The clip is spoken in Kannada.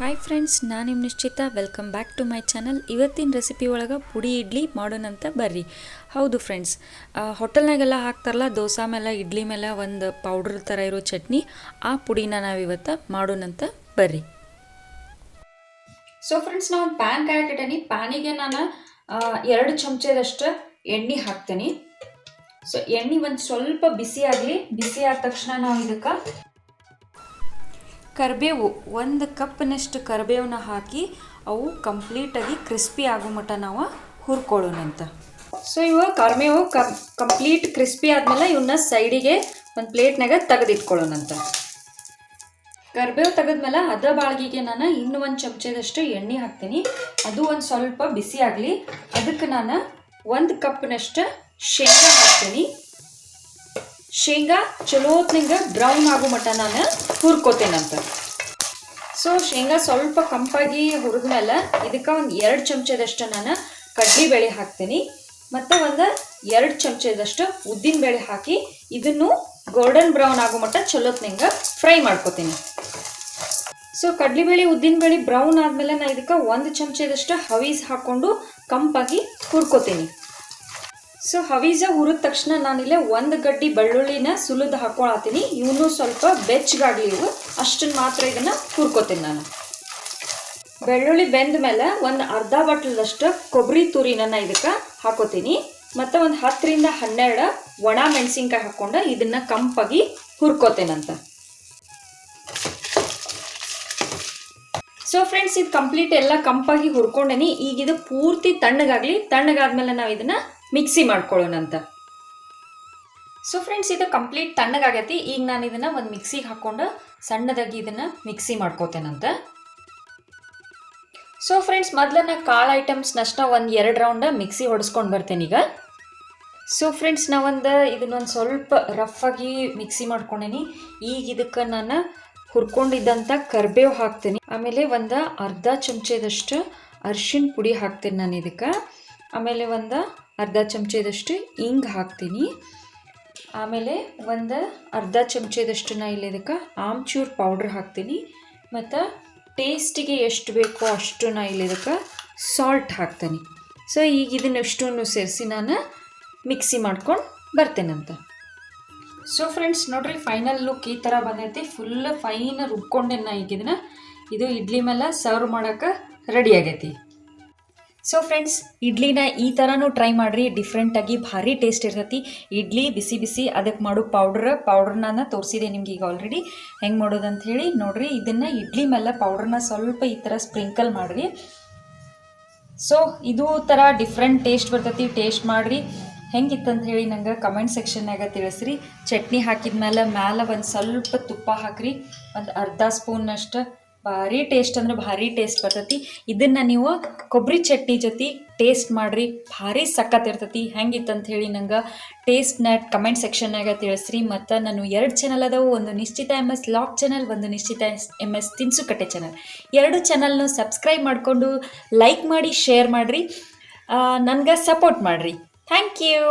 ಹಾಯ್ ಫ್ರೆಂಡ್ಸ್, ನಾನು ನಿಮ್ಮ Nishchitha. Welcome back to my channel. ಇವತ್ತಿನ ರೆಸಿಪಿ ಒಳಗೆ ಪುಡಿ ಇಡ್ಲಿ ಮಾಡೋಣಂತ ಬರ್ರಿ. ಹೌದು ಫ್ರೆಂಡ್ಸ್, ಹೋಟೆಲ್ನಾಗೆಲ್ಲ ಹಾಕ್ತಾರಲ್ಲ ದೋಸೆ ಮೇಲೆ ಇಡ್ಲಿ ಮೇಲೆ ಒಂದು ಪೌಡ್ರ್ ಥರ ಇರೋ ಚಟ್ನಿ, ಆ ಪುಡಿನ ನಾವಿವತ್ತು ಮಾಡೋಣಂತ ಬರ್ರಿ. ಸೊ ಫ್ರೆಂಡ್ಸ್, ನಾನು ಒಂದು ಪ್ಯಾನ್ ಕಾಯಕ್ಕಿಟ್ಟೀನಿ. ಪ್ಯಾನಿಗೆ ನಾನು 2 ಚಮಚದಷ್ಟು ಎಣ್ಣೆ ಹಾಕ್ತೀನಿ. ಸೊ ಎಣ್ಣೆ ಒಂದು ಸ್ವಲ್ಪ ಬಿಸಿ ಆಗಲಿ. ಬಿಸಿ ಆದ ತಕ್ಷಣ ನಾವು ಇದಕ್ಕೆ ಕರಿಬೇವು 1 ಕಪ್ನಷ್ಟು ಕರಿಬೇವನ್ನ ಹಾಕಿ ಅವು ಕಂಪ್ಲೀಟಾಗಿ ಕ್ರಿಸ್ಪಿ ಆಗೋ ಮಟ್ಟ ನಾವು ಹುರ್ಕೊಳ್ಳೋಣಂತ. ಸೊ ಇವು ಕರಿಬೇವು ಕಂಪ್ಲೀಟ್ ಕ್ರಿಸ್ಪಿ ಆದಮೇಲೆ ಇವನ್ನ ಸೈಡಿಗೆ ಒಂದು ಪ್ಲೇಟ್ನಾಗ ತೆಗೆದಿಟ್ಕೊಳ್ಳೋಣಂತ. ಕರಿಬೇವು ತೆಗೆದ್ಮೇಲೆ ಅದ ಬಾಳ್ಗಿಗೆ ನಾನು ಇನ್ನೂ 1 ಚಮಚದಷ್ಟು ಎಣ್ಣೆ ಹಾಕ್ತೀನಿ. ಅದು ಒಂದು ಸ್ವಲ್ಪ ಬಿಸಿ ಆಗಲಿ. ಅದಕ್ಕೆ ನಾನು 1 ಕಪ್ನಷ್ಟು ಶೇಂಗಾ ಹಾಕ್ತೀನಿ. ಶೇಂಗಾ ಚಲೋ ಹೊತ್ತಿಗೆ ಬ್ರೌನ್ ಆಗೋ ಮಟ್ಟ ನಾನು ಹುರ್ಕೋತೇನಂತ. ಸೊ ಶೇಂಗಾ ಸ್ವಲ್ಪ ಕಂಪಾಗಿ ಹುರಿದ್ಮೇಲೆ ಇದಕ್ಕೆ ಒಂದು 2 ಚಮಚದಷ್ಟು ನಾನು ಕಡಲೆಬೇಳೆ ಹಾಕ್ತೀನಿ. ಮತ್ತು ಒಂದು 2 ಚಮಚದಷ್ಟು ಉದ್ದಿನಬೇಳೆ ಹಾಕಿ ಇದನ್ನು ಗೋಲ್ಡನ್ ಬ್ರೌನ್ ಆಗೋ ಮಟ್ಟ ಚಲೋ ಹೊತ್ತಿಗೆ ಫ್ರೈ ಮಾಡ್ಕೋತೀನಿ. ಸೊ ಕಡಲೆಬೇಳೆ ಉದ್ದಿನಬೇಳೆ ಬ್ರೌನ್ ಆದಮೇಲೆ ನಾನು ಇದಕ್ಕೆ 1 ಚಮಚದಷ್ಟು ಹವೀಸ್ ಹಾಕ್ಕೊಂಡು ಕಂಪಾಗಿ ಹುರ್ಕೋತೀನಿ. ಸೊ ಹವೀಜ ಹುರಿದ ತಕ್ಷಣ ನಾನಿಲ್ಲೇ 1 ಗಡ್ಡಿ ಬೆಳ್ಳುಳ್ಳಿನ ಸುಲಿದು ಹಾಕೊಳತ್ತೀನಿ. ಇವನು ಸ್ವಲ್ಪ ಬೆಚ್ಚಗಾಗಲಿ, ಇವು ಅಷ್ಟನ್ನು ಮಾತ್ರ ಇದನ್ನು ಹುರ್ಕೋತೀನಿ ನಾನು. ಬೆಳ್ಳುಳ್ಳಿ ಬೆಂದ ಮೇಲೆ ಒಂದು ಅರ್ಧ ಬಾಟಲ್ದಷ್ಟು ಕೊಬ್ಬರಿ ತುರಿನ ಇದಕ್ಕೆ ಹಾಕೋತೀನಿ. ಮತ್ತು ಒಂದು 10 ರಿಂದ 12 ಒಣ ಮೆಣಸಿನ್ಕಾಯಿ ಹಾಕ್ಕೊಂಡು ಇದನ್ನು ಕಂಪಾಗಿ ಹುರ್ಕೋತೇನಂತ. ಸೊ ಫ್ರೆಂಡ್ಸ್, ಇದು ಕಂಪ್ಲೀಟ್ ಎಲ್ಲ ಕಂಪಾಗಿ ಹುರ್ಕೊಂಡೇನಿ. ಈಗ ಇದು ಪೂರ್ತಿ ತಣ್ಣಗಾಗಲಿ. ತಣ್ಣಗಾದ್ಮೇಲೆ ನಾವು ಇದನ್ನು ಮಿಕ್ಸಿ ಮಾಡ್ಕೊಳ್ಳೋಣಂತ. ಸೊ ಫ್ರೆಂಡ್ಸ್, ಇದು ಕಂಪ್ಲೀಟ್ ತಣ್ಣಗಾಗೈತಿ. ಈಗ ನಾನು ಇದನ್ನು ಒಂದು ಮಿಕ್ಸಿಗೆ ಹಾಕ್ಕೊಂಡು ಸಣ್ಣದಾಗಿ ಇದನ್ನು ಮಿಕ್ಸಿ ಮಾಡ್ಕೋತೇನಂತ. ಸೊ ಫ್ರೆಂಡ್ಸ್, ಮೊದಲನ್ನ ಕಾಳು ಐಟಮ್ಸ್ನಷ್ಟ ಒಂದು 2 ರೌಂಡ ಮಿಕ್ಸಿ ಹೊಡೆಸ್ಕೊಂಡು ಬರ್ತೇನೆ ಈಗ. ಸೊ ಫ್ರೆಂಡ್ಸ್, ಇದನ್ನೊಂದು ಸ್ವಲ್ಪ ರಫಾಗಿ ಮಿಕ್ಸಿ ಮಾಡ್ಕೊಂಡೇನಿ. ಈಗ ಇದಕ್ಕೆ ನಾನು ಹುರ್ಕೊಂಡಿದ್ದಂಥ ಕರಿಬೇವು ಹಾಕ್ತೀನಿ. ಆಮೇಲೆ ಒಂದು ಅರ್ಧ ಚಮಚದಷ್ಟು ಅರಿಶಿಣ ಪುಡಿ ಹಾಕ್ತೀನಿ ನಾನು ಇದಕ್ಕೆ. ಆಮೇಲೆ ಒಂದು ಅರ್ಧ ಚಮಚದಷ್ಟು ಇಂಗ್ ಹಾಕ್ತೀನಿ. ಆಮೇಲೆ ಒಂದು ಅರ್ಧ ಚಮಚದಷ್ಟು ನಾ ಇಲ್ಲಿ ಇದಕ್ಕೆ ಆಮ್ಚೂರ್ ಪೌಡ್ರ್ ಹಾಕ್ತೀನಿ. ಮತ್ತು ಟೇಸ್ಟಿಗೆ ಎಷ್ಟು ಬೇಕೋ ಅಷ್ಟು ನಾ ಇಲ್ಲಿ ಇದಕ್ಕೆ ಸಾಲ್ಟ್ ಹಾಕ್ತೀನಿ. ಸೊ ಈಗ ಇದನ್ನೆಷ್ಟನ್ನು ಸೇರಿಸಿ ನಾನು ಮಿಕ್ಸಿ ಮಾಡ್ಕೊಂಡು ಬರ್ತೇನಂತ. ಸೊ ಫ್ರೆಂಡ್ಸ್, ನೋಡ್ರಿ, ಫೈನಲ್ ಲುಕ್ ಈ ಥರ ಬಂದೈತಿ. ಫುಲ್ ಫೈನ್ ರುಬ್ಕೊಂಡೆ ನಾ ಈಗ ಇದನ್ನು. ಇದು ಇಡ್ಲಿ ಮೇಲೆ ಸರ್ವ್ ಮಾಡೋಕೆ ರೆಡಿ ಆಗೈತಿ. ಸೊ ಫ್ರೆಂಡ್ಸ್, ಇಡ್ಲಿನ ಈ ಥರನೂ ಟ್ರೈ ಮಾಡಿರಿ. ಡಿಫ್ರೆಂಟಾಗಿ ಭಾರಿ ಟೇಸ್ಟ್ ಇರ್ತೈತಿ. ಇಡ್ಲಿ ಬಿಸಿ ಬಿಸಿ ಅದಕ್ಕೆ ಮಾಡೋ ಪೌಡ್ರನ್ನ ತೋರಿಸಿದೆ ನಿಮ್ಗೆ ಈಗ ಆಲ್ರೆಡಿ ಹೆಂಗೆ ಮಾಡೋದಂತ ಹೇಳಿ. ನೋಡಿರಿ, ಇದನ್ನು ಇಡ್ಲಿ ಮೇಲೆ ಪೌಡ್ರನ್ನ ಸ್ವಲ್ಪ ಈ ಥರ ಸ್ಪ್ರಿಂಕಲ್ ಮಾಡಿರಿ. ಸೊ ಇದು ಥರ ಡಿಫ್ರೆಂಟ್ ಟೇಸ್ಟ್ ಬರ್ತೈತಿ. ಟೇಸ್ಟ್ ಮಾಡಿರಿ. ಹೆಂಗಿತ್ತಂತ ಹೇಳಿ ನಂಗೆ ಕಮೆಂಟ್ ಸೆಕ್ಷನ್ನಾಗ ತಿಳಿಸ್ರಿ. ಚಟ್ನಿ ಹಾಕಿದ ಮೇಲೆ ಒಂದು ಸ್ವಲ್ಪ ತುಪ್ಪ ಹಾಕ್ರಿ. ಒಂದು ಅರ್ಧ ಸ್ಪೂನ್ನಷ್ಟು. ಭಾರಿ ಟೇಸ್ಟ್ ಅಂದ್ರೆ ಭಾರಿ ಟೇಸ್ಟ್ ಬರ್ತೈತಿ. ಇದನ್ನು ನೀವು ಕೊಬ್ಬರಿ ಚಟ್ನಿ ಜೊತೆ ಟೇಸ್ಟ್ ಮಾಡಿರಿ. ಭಾರಿ ಸಖತ್ ಇರ್ತೈತಿ. ಹೆಂಗಿತ್ತಂತ ಹೇಳಿ ನಂಗೆ ಟೇಸ್ಟ್ನ ಕಮೆಂಟ್ ಸೆಕ್ಷನ್ನಾಗ ತಿಳಿಸ್ರಿ. ಮತ್ತು ನಾನು 2 ಚಾನಲ್ ಅದಾವು. ಒಂದು ನಿಶ್ಚಿತ MS ಲಾಗ್ ಚಾನಲ್, ಒಂದು ನಿಶ್ಚಿತ MS ತಿನಿಸುಕಟ್ಟೆ ಚಾನಲ್. 2 ಚಾನಲ್ನು ಸಬ್ಸ್ಕ್ರೈಬ್ ಮಾಡಿಕೊಂಡು ಲೈಕ್ ಮಾಡಿ, ಶೇರ್ ಮಾಡಿರಿ, ನನಗೆ ಸಪೋರ್ಟ್ ಮಾಡಿರಿ. Thank you.